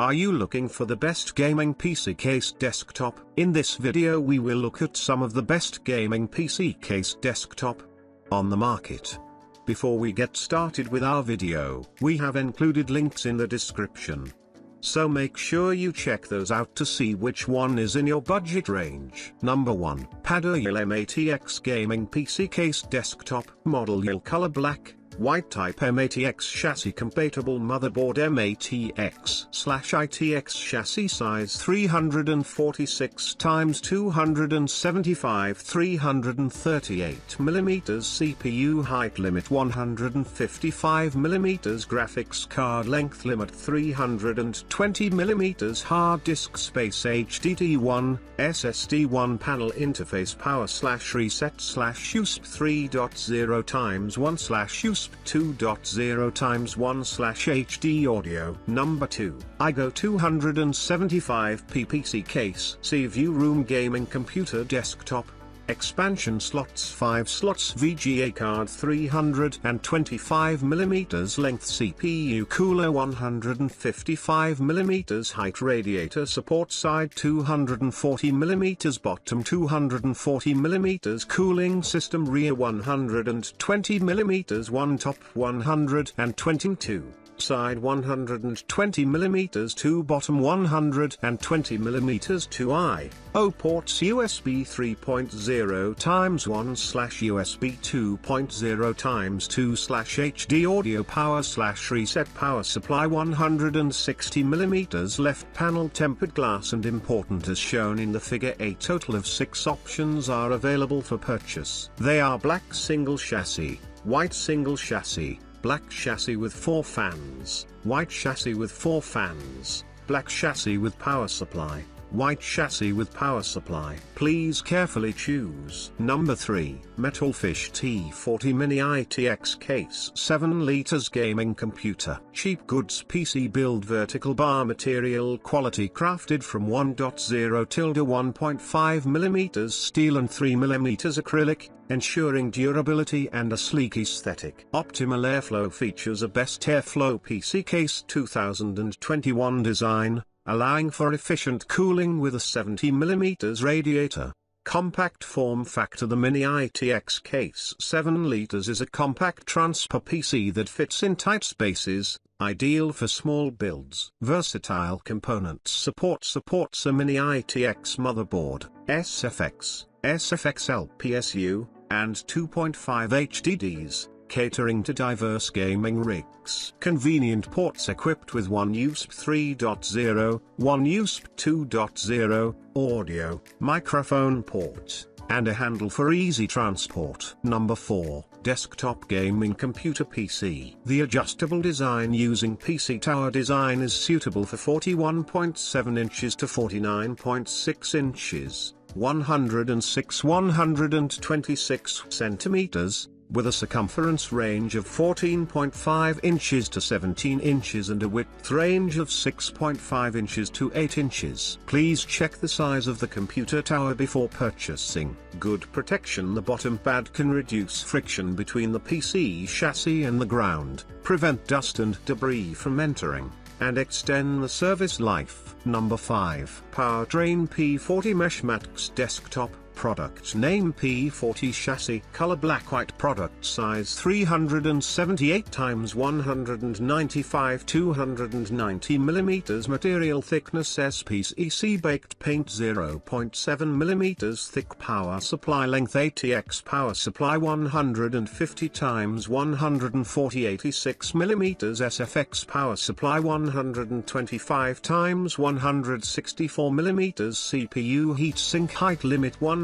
Are you looking for the best gaming PC case desktop? In this video we will look at some of the best gaming PC case desktop on the market. Before we get started with our video, we have included links in the description. So make sure you check those out to see which one is in your budget range. Number 1. PADO M-ATX Gaming PC Case Desktop. Model color black, white type M-ATX chassis compatible motherboard M-ATX/ITX chassis size 346x275 338mm CPU height limit 155mm graphics card length limit 320mm hard disk space HDD1 SSD1 panel interface power/reset/USB 3.0x1/USB 2.0x1/HD audio. Number 2. Aigo 275p PC case. C-View Room Gaming Computer Desktop. Expansion slots 5 slots VGA card 325mm length CPU cooler 155mm height radiator support side 240mm bottom 240mm cooling system rear 120mm one top 122 side 120mm 2 bottom 120mm 2 I/O ports USB 3.0x1/USB 2.0x2/HD audio power/reset power supply 160mm left panel tempered glass and important as shown in the figure. A total of 6 options are available for purchase. They are black single chassis, white single chassis, black chassis with 4 fans, white chassis with 4 fans, black chassis with power supply, white chassis with power supply. Please carefully choose. Number 3. METALFISH T40 Mini ITX Case 7 liters Gaming Computer. Cheap goods PC build vertical bar material quality crafted from 1.0-1.5mm steel and 3mm acrylic, ensuring durability and a sleek aesthetic. Optimal airflow features a best airflow PC case 2021 design, allowing for efficient cooling with a 70mm radiator. Compact form factor. The Mini ITX Case 7 liters is a compact transfer PC that fits in tight spaces, ideal for small builds. Versatile components. Supports a Mini ITX motherboard, SFX, SFX LPSU, and 2.5 HDDs, catering to diverse gaming rigs. Convenient ports equipped with one USB 3.0, one USB 2.0, audio, microphone port, and a handle for easy transport. Number 4. Desktop Gaming Computer PC. The adjustable design using PC tower design is suitable for 41.7 inches to 49.6 inches, 106-126 centimeters, with a circumference range of 14.5 inches to 17 inches and a width range of 6.5 inches to 8 inches. Please check the size of the computer tower before purchasing. Good protection. The bottom pad can reduce friction between the PC chassis and the ground, prevent dust and debris from entering, and extend the service life. Number 5. Powertrain P40 Mesh MATX Desktop. Product name P40 chassis, color black white, product size 378x195 290mm material thickness SPCC baked paint 0.7mm thick power supply length ATX power supply 150x140 86mm SFX power supply 125x164mm CPU heatsink height limit 168mm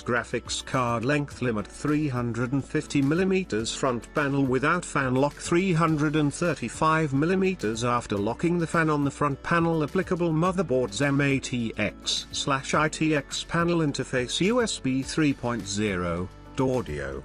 graphics card length limit 350mm front panel without fan lock 335mm after locking the fan on the front panel. Applicable motherboards M-ATX/ITX panel interface USB 3.0 audio